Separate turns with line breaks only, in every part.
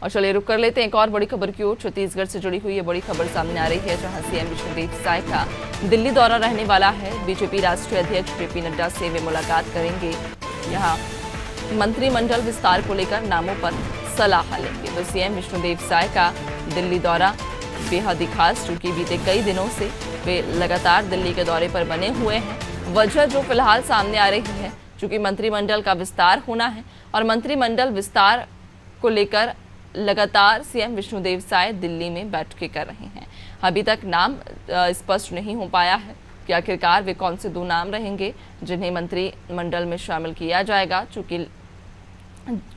और चलिए रुक कर लेते हैं एक और बड़ी खबर की ओर। छत्तीसगढ़ से जुड़ी हुई ये बड़ी खबर सामने आ रही है, जहां सीएम विष्णुदेव साय का दिल्ली दौरा रहने वाला है। बीजेपी राष्ट्रीय अध्यक्ष जेपी नड्डा से वे मुलाकात करेंगे। यहां मंत्रिमंडल विस्तार को लेकर नामों पर सलाह लेंगे। तो सीएम विष्णुदेव साय का दिल्ली दौरा बेहद ही खास, चूंकि बीते कई दिनों से वे लगातार दिल्ली के दौरे पर बने हुए हैं। वजह जो फिलहाल सामने आ रही है, चूंकि मंत्रिमंडल का विस्तार होना है और मंत्रिमंडल विस्तार को लेकर लगातार सीएम विष्णुदेव साय दिल्ली में बैठकें कर रहे हैं। अभी तक नाम स्पष्ट नहीं हो पाया है कि आखिरकार वे कौन से 2 नाम रहेंगे जिन्हें मंत्रिमंडल में शामिल किया जाएगा। चूंकि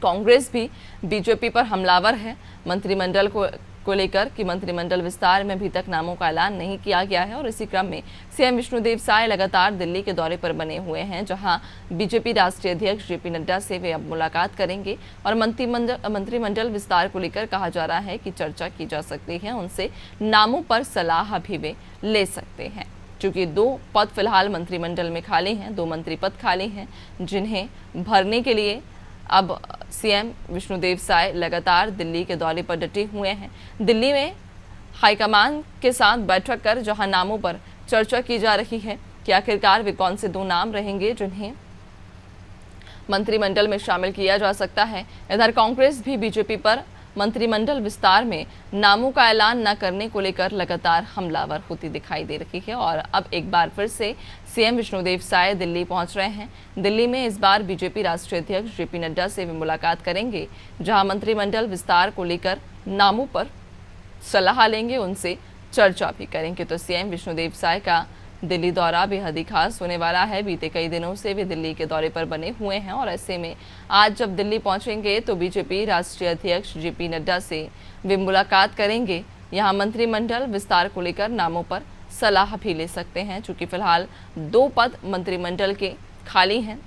कांग्रेस भी बीजेपी पर हमलावर है मंत्रिमंडल को लेकर कि मंत्रिमंडल विस्तार में अभी तक नामों का ऐलान नहीं किया गया है। और इसी क्रम में सीएम विष्णुदेव साय लगातार दिल्ली के दौरे पर बने हुए हैं, जहां बीजेपी राष्ट्रीय अध्यक्ष जेपी नड्डा से वे अब मुलाकात करेंगे और मंत्रिमंडल विस्तार को लेकर कहा जा रहा है कि चर्चा की जा सकती है। उनसे नामों पर सलाह भी वे ले सकते हैं, क्योंकि 2 पद फिलहाल मंत्रिमंडल में खाली हैं, 2 मंत्री पद खाली हैं, जिन्हें भरने के लिए अब सीएम विष्णुदेव साय लगातार दिल्ली के दौरे पर डटे हुए हैं। दिल्ली में हाईकमान के साथ बैठक कर जहां नामों पर चर्चा की जा रही है कि आखिरकार वे कौन से 2 नाम रहेंगे जिन्हें मंत्रिमंडल में शामिल किया जा सकता है। इधर कांग्रेस भी बीजेपी पर मंत्रिमंडल विस्तार में नामों का ऐलान न करने को लेकर लगातार हमलावर होती दिखाई दे रही है। और अब एक बार फिर से सीएम विष्णुदेव साय दिल्ली पहुंच रहे हैं। दिल्ली में इस बार बीजेपी राष्ट्रीय अध्यक्ष जेपी नड्डा से वे मुलाकात करेंगे, जहां मंत्रिमंडल विस्तार को लेकर नामों पर सलाह लेंगे, उनसे चर्चा भी करेंगे। तो सीएम विष्णुदेव साय का दिल्ली दौरा बेहद ही खास होने वाला है। बीते कई दिनों से वे दिल्ली के दौरे पर बने हुए हैं और ऐसे में आज जब दिल्ली पहुंचेंगे तो बीजेपी राष्ट्रीय अध्यक्ष जेपी नड्डा से वे मुलाकात करेंगे। यहां मंत्रिमंडल विस्तार को लेकर नामों पर सलाह भी ले सकते हैं, चूंकि फिलहाल 2 पद मंत्रिमंडल के खाली हैं,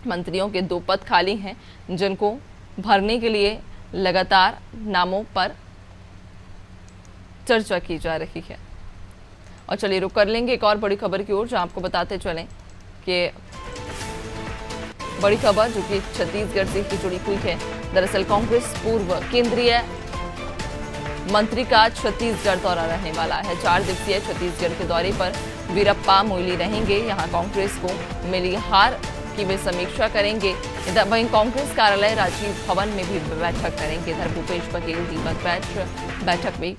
मंत्रियों के 2 पद खाली हैं, जिनको भरने के लिए लगातार नामों पर चर्चा की जा रही है। और चलिए रुक कर लेंगे एक और बड़ी खबर की ओर, जहां आपको बताते चलें कि बड़ी खबर जो कि छत्तीसगढ़ से ही जुड़ी हुई है। दरअसल कांग्रेस पूर्व केंद्रीय मंत्री का छत्तीसगढ़ दौरा रहने वाला है। 4 दिवसीय छत्तीसगढ़ के दौरे पर वीरप्पा मोइली रहेंगे। यहां कांग्रेस को मिली हार की वे समीक्षा करेंगे। इधर वहीं कांग्रेस कार्यालय राजीव भवन में भी बैठक करेंगे। इधर भूपेश बघेल, दीपक बैज बैठक में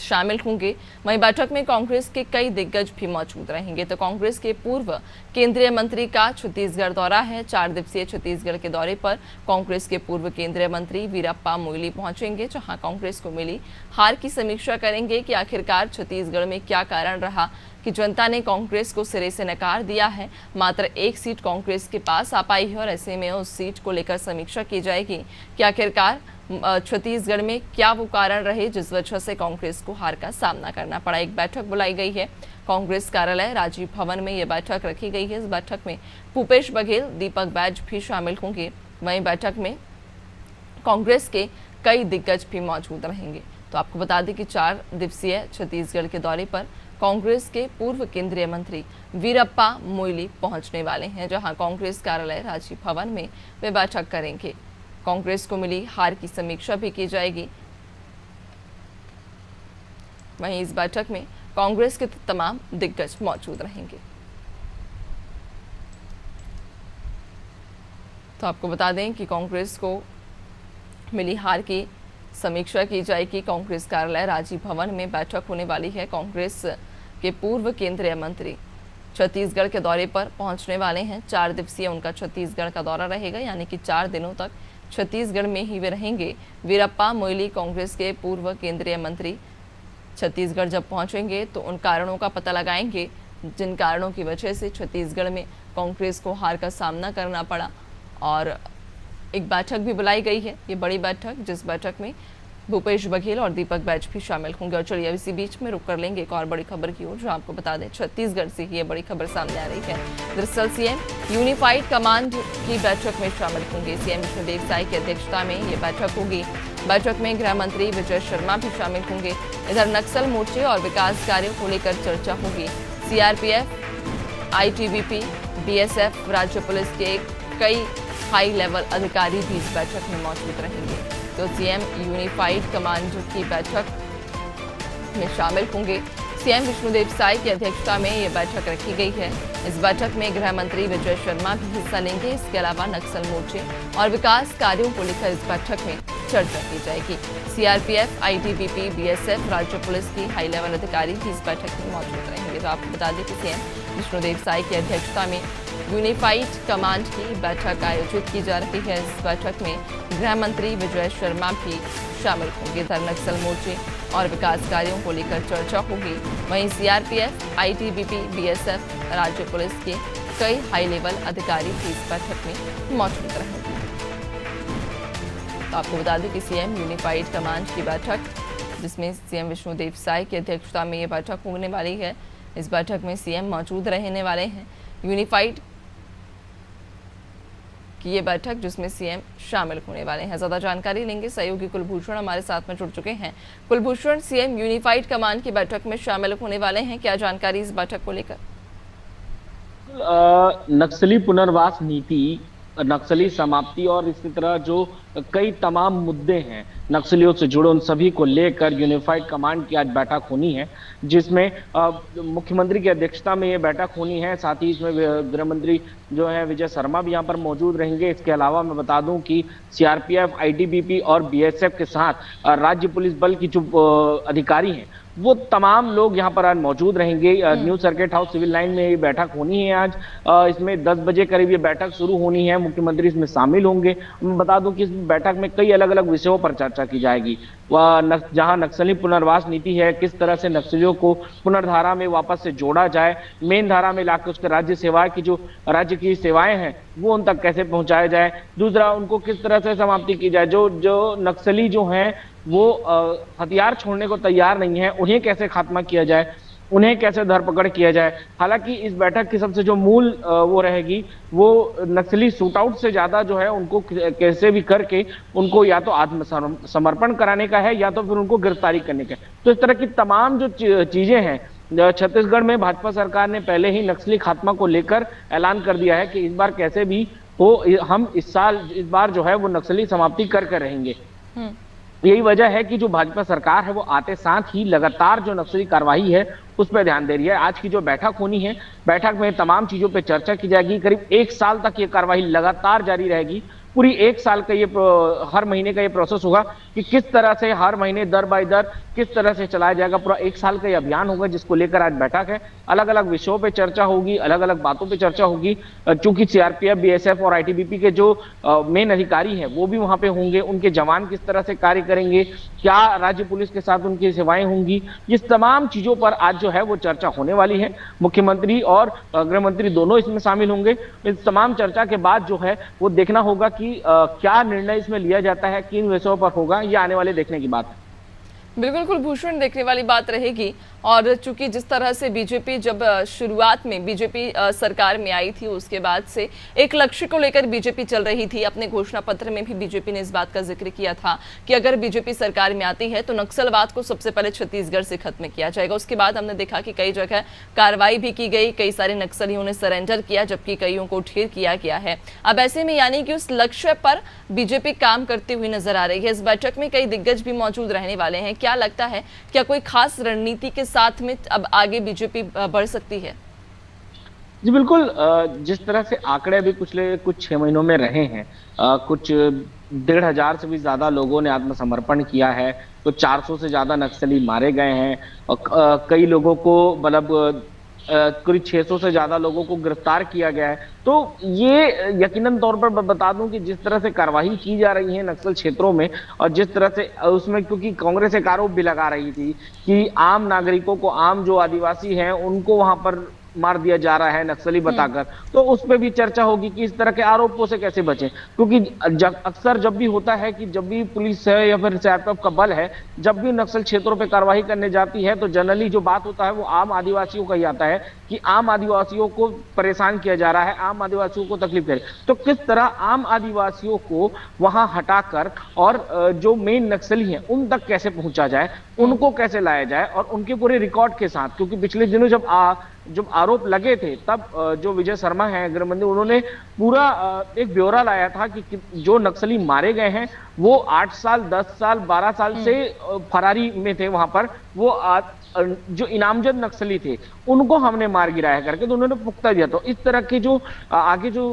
शामिल होंगे। वहीं बैठक में कांग्रेस के कई दिग्गज भी मौजूद रहेंगे। तो कांग्रेस के पूर्व केंद्रीय मंत्री का छत्तीसगढ़ दौरा है। 4 दिवसीय छत्तीसगढ़ के दौरे पर कांग्रेस के पूर्व केंद्रीय मंत्री वीरप्पा मोइली पहुंचेंगे, जहां कांग्रेस को मिली हार की समीक्षा करेंगे कि आखिरकार छत्तीसगढ़ में क्या कारण रहा कि जनता ने कांग्रेस को सिरे से नकार दिया है। मात्र 1 सीट कांग्रेस के पास आ पाई है और ऐसे में उस सीट को लेकर समीक्षा की जाएगी कि आखिरकार छत्तीसगढ़ में क्या वो कारण रहे जिस वजह से कांग्रेस को हार का सामना करना पड़ा। एक बैठक बुलाई गई है कांग्रेस कार्यालय राजीव भवन में, ये बैठक रखी गई है। इस बैठक में भूपेश बघेल, दीपक बैज भी शामिल होंगे। वहीं बैठक में कांग्रेस के कई दिग्गज भी मौजूद रहेंगे। तो आपको बता दें कि 4 दिवसीय छत्तीसगढ़ के दौरे पर कांग्रेस के पूर्व केंद्रीय मंत्री वीरप्पा मोइली पहुंचने वाले हैं, जहां कांग्रेस कार्यालय राजीव भवन में वे बैठक करेंगे। कांग्रेस को मिली हार की समीक्षा भी की जाएगी। वहीं इस बैठक में कांग्रेस के तमाम दिग्गज मौजूद रहेंगे। तो आपको बता दें कि कांग्रेस को मिली हार की समीक्षा की जाएगी। कांग्रेस कार्यालय राजीव भवन में बैठक होने वाली है। कांग्रेस के पूर्व केंद्रीय मंत्री छत्तीसगढ़ के दौरे पर पहुंचने वाले हैं। 4 दिवसीय उनका छत्तीसगढ़ का दौरा रहेगा, यानी कि 4 दिनों तक छत्तीसगढ़ में ही वे रहेंगे। वीरप्पा मोइली कांग्रेस के पूर्व केंद्रीय मंत्री छत्तीसगढ़ जब पहुंचेंगे तो उन कारणों का पता लगाएंगे जिन कारणों की वजह से छत्तीसगढ़ में कांग्रेस को हार का सामना करना पड़ा। और एक बैठक भी बुलाई गई है, ये बड़ी बैठक, जिस बैठक में भूपेश बघेल और दीपक बैज भी शामिल होंगे। और चलिए इसी बीच में रुक कर लेंगे एक और बड़ी खबर की ओर, जो आपको बता दें छत्तीसगढ़ से ही ये बड़ी खबर सामने आ रही है। दरअसल सीएम यूनिफाइड कमांड की बैठक में शामिल होंगे। सीएम विष्णुदेव साय की अध्यक्षता में ये बैठक होगी। बैठक में गृह मंत्री विजय शर्मा भी शामिल होंगे। इधर नक्सल मोर्चे और विकास कार्यों को लेकर चर्चा होगी। सीआरपीएफ, आईटीबीपी, बीएसएफ, राज्य पुलिस के कई हाई लेवल अधिकारी भी इस बैठक में मौजूद रहेंगे। तो सीएम यूनिफाइड कमांड की बैठक में शामिल होंगे। सीएम विष्णुदेव साय की अध्यक्षता में ये बैठक रखी गई है। इस बैठक में गृह मंत्री विजय शर्मा भी हिस्सा लेंगे। इसके अलावा नक्सल मोर्चे और विकास कार्यों को लेकर इस बैठक में चर्चा की जाएगी। सीआरपीएफ, आईटीबीपी, बीएसएफ, राज्य पुलिस की हाई लेवल अधिकारी भी इस बैठक में मौजूद रहेंगे। तो आपको बता दें कि सीएम विष्णुदेव साय की अध्यक्षता में यूनिफाइड कमांड की बैठक आयोजित की जा रही है। इस बैठक में गृह मंत्री विजय शर्मा भी शामिल होंगे। इधर नक्सल मोर्चे और विकास कार्यों को लेकर चर्चा होगी। वहीं सीआरपीएफ, आईटीबीपी, बीएसएफ, राज्य पुलिस के कई हाई लेवल अधिकारी भी इस बैठक में मौजूद रहेंगे। तो आपको बता दें कि सीएम यूनिफाइड कमांड की बैठक, जिसमें सीएम विष्णुदेव साय की अध्यक्षता में ये बैठक होने वाली है। इस बैठक में सीएम मौजूद रहने वाले हैं। यूनिफाइड की ये बैठक जिसमें सीएम शामिल होने वाले हैं। ज्यादा जानकारी लेंगे, सहयोगी कुलभूषण हमारे साथ में जुड़ चुके हैं। कुलभूषण, सीएम यूनिफाइड कमांड की बैठक में शामिल होने वाले हैं, क्या जानकारी इस बैठक को लेकर?
नक्सली पुनर्वास नीति, नक्सली समाप्ति और इसी तरह जो कई तमाम मुद्दे हैं नक्सलियों से जुड़े, उन सभी को लेकर यूनिफाइड कमांड की आज बैठक होनी है, जिसमें मुख्यमंत्री की अध्यक्षता में ये बैठक होनी है। साथ ही इसमें गृह मंत्री जो है विजय शर्मा भी यहाँ पर मौजूद रहेंगे। इसके अलावा मैं बता दूं कि सीआरपीएफ, आईटीबीपी और बीएसएफ के साथ राज्य पुलिस बल की जो अधिकारी हैं वो तमाम लोग यहाँ पर आज मौजूद रहेंगे। New circuit house civil line में ये बैठक होनी है आज। इसमें 10 बजे करीब ये बैठक शुरू होनी है। मुख्यमंत्री इसमें शामिल होंगे। मैं बता दूं कि इस बैठक में कई अलग अलग विषयों पर चर्चा की जाएगी। जहां नक्सली पुनर्वास नीति है, किस तरह से नक्सलियों को पुनर्धारा में वापस से जोड़ा जाए, मेन धारा में लाकर उसके राज्य सेवाएं की जो राज्य की सेवाएं हैं वो उन तक कैसे पहुंचाया जाए। दूसरा, उनको किस तरह से समाप्ति की जाए। जो नक्सली जो हैं वो हथियार छोड़ने को तैयार नहीं है, उन्हें कैसे खात्मा किया जाए, उन्हें कैसे धरपकड़ किया जाए। हालांकि इस बैठक की सबसे जो मूल वो रहेगी वो नक्सली शूटआउट से ज्यादा जो है उनको कैसे भी करके उनको या तो आत्मसमर्पण कराने का है या तो फिर उनको गिरफ्तारी करने का है। तो इस तरह की तमाम जो चीजें हैं, छत्तीसगढ़ में भाजपा सरकार ने पहले ही नक्सली खात्मा को लेकर ऐलान कर दिया है कि इस बार कैसे भी हो हम इस बार जो है वो नक्सली समाप्ति कर रहेंगे। यही वजह है कि जो भाजपा सरकार है वो आते साथ ही लगातार जो नक्सली कार्रवाई है उस पर ध्यान दे रही है। आज की जो बैठक होनी है, बैठक में तमाम चीजों पे चर्चा की जाएगी। करीब 1 साल तक ये कार्रवाई लगातार जारी रहेगी। पूरी 1 साल का ये हर महीने का ये प्रोसेस होगा कि किस तरह से हर महीने दर बाय दर किस तरह से चलाया जाएगा। पूरा 1 साल का ये अभियान होगा जिसको लेकर आज बैठक है। अलग अलग विषयों पे चर्चा होगी, अलग अलग बातों पे चर्चा होगी। चूंकि सीआरपीएफ, बीएसएफ और आईटीबीपी के जो मेन अधिकारी हैं वो भी वहां पे होंगे, उनके जवान किस तरह से कार्य करेंगे, क्या राज्य पुलिस के साथ उनकी सेवाएं होंगी, ये तमाम चीजों पर आज जो है वो चर्चा होने वाली है। मुख्यमंत्री और गृह मंत्री दोनों इसमें शामिल होंगे। इस तमाम चर्चा के बाद जो है वो देखना होगा कि क्या निर्णय इसमें लिया जाता है, किन विषयों पर होगा, ये आने वाले देखने की बात है।
बिल्कुल कुलभूषण, देखने वाली बात रहेगी। और चूंकि जिस तरह से बीजेपी जब शुरुआत में बीजेपी सरकार में आई थी उसके बाद से एक लक्ष्य को लेकर बीजेपी चल रही थी। अपने घोषणा पत्र में भी बीजेपी ने इस बात का जिक्र किया था कि अगर बीजेपी सरकार में आती है तो नक्सलवाद को सबसे पहले छत्तीसगढ़ से खत्म किया जाएगा। उसके बाद हमने देखा कि कई जगह कार्रवाई भी की गई, कई सारे नक्सलियों ने सरेंडर किया जबकि कईयों को ढेर किया गया है। अब ऐसे में यानी कि उस लक्ष्य पर बीजेपी काम करती हुई नजर आ रही है। इस बैठक में कई दिग्गज भी मौजूद रहने वाले हैं। क्या लगता है, क्या कोई खास रणनीति के साथ में अब आगे बीजेपी बढ़ सकती है?
जी बिल्कुल। जिस तरह से आंकड़े अभी कुछ 6 महीनों में रहे हैं, कुछ 1,500 से भी ज्यादा लोगों ने आत्मसमर्पण किया है, तो 400 से ज्यादा नक्सली मारे गए हैं और कई लोगों को मतलब करीब 600 से ज्यादा लोगों को गिरफ्तार किया गया है। तो ये यकीनन तौर पर बता दूं कि जिस तरह से कार्रवाई की जा रही है नक्सल क्षेत्रों में और जिस तरह से उसमें, क्योंकि कांग्रेस एक आरोप भी लगा रही थी कि आम नागरिकों को, आम जो आदिवासी हैं उनको वहां पर मार दिया जा रहा है नक्सली बताकर, तो उस पर भी चर्चा होगी कि इस तरह के आरोपों से कैसे बचें। क्योंकि अक्सर जब भी होता है कि जब भी पुलिस है या फिर सीआरपीएफ का बल है जब भी नक्सल क्षेत्रों पे कार्रवाई करने जाती है तो जनरली जो बात होता है वो आम आदिवासियों का ही आता है कि आम आदिवासियों को परेशान किया जा रहा है, आम आदिवासियों को तकलीफ दे रही है। तो किस तरह आम आदिवासियों को वहां हटाकर और जो मेन नक्सली हैं उन तक कैसे पहुंचा जाए, उनको कैसे लाया जाए और उनके पूरे रिकॉर्ड के साथ। क्योंकि पिछले दिनों जब आरोप लगे थे तब जो विजय शर्मा हैं गृह मंत्री, उन्होंने पूरा एक ब्यौरा लाया था कि जो नक्सली मारे गए हैं वो 8 साल, 10 साल, 12 साल से फरारी में थे वहां पर। वो जो इनामजद नक्सली थे उनको हमने मार गिराया करके तो उन्होंने पुख्ता दिया। तो इस तरह के जो आगे जो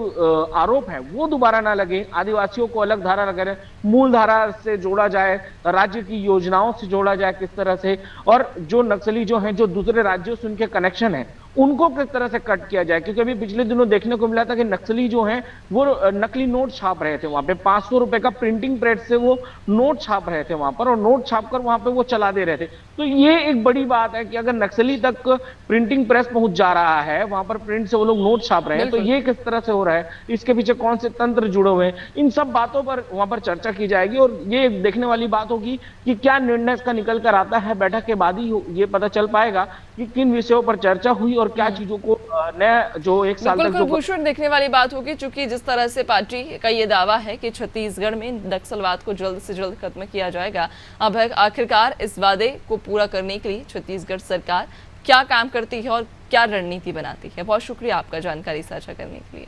आरोप है वो दोबारा ना लगे, आदिवासियों को अलग धारा लगे, मूल धारा से जोड़ा जाए, राज्य की योजनाओं से जोड़ा जाए किस तरह से, और जो नक्सली जो हैं जो दूसरे राज्यों से उनके कनेक्शन है उनको किस तरह से कट किया जाए। क्योंकि अभी पिछले दिनों देखने को मिला था कि नक्सली जो हैं वो नकली नोट छाप रहे थे वहां पे, 500 रुपए का प्रिंटिंग प्रेस से वो नोट छाप रहे थे वहां पर, और नोट छाप कर वहां पे वो चला दे रहे थे। तो ये एक बड़ी बात है कि अगर नक्सली तक प्रिंटिंग प्रेस पहुंच जा रहा है, वहां पर प्रिंट से वो लोग नोट छाप रहे हैं, तो ये किस तरह से हो रहा है, इसके पीछे कौन से तंत्र जुड़े हुए हैं, इन सब बातों पर वहां पर चर्चा की जाएगी। और ये देखने वाली बात होगी कि क्या निर्णय इसका निकल कर आता है। बैठक के बाद ही ये पता चल पाएगा कि किन विषयों पर चर्चा हुई और क्या चीजों को नया जो एक साल तक जो
कुलभूषण देखने वाली बात होगी, चूंकि जिस तरह से पार्टी का ये दावा है कि छत्तीसगढ़ में नक्सलवाद को जल्द से जल्द खत्म किया जाएगा। अब आखिरकार इस वादे को पूरा करने के लिए छत्तीसगढ़ सरकार क्या काम करती है और क्या रणनीति बनाती है। बहुत शुक्रिया आपका जानकारी साझा करने के लिए।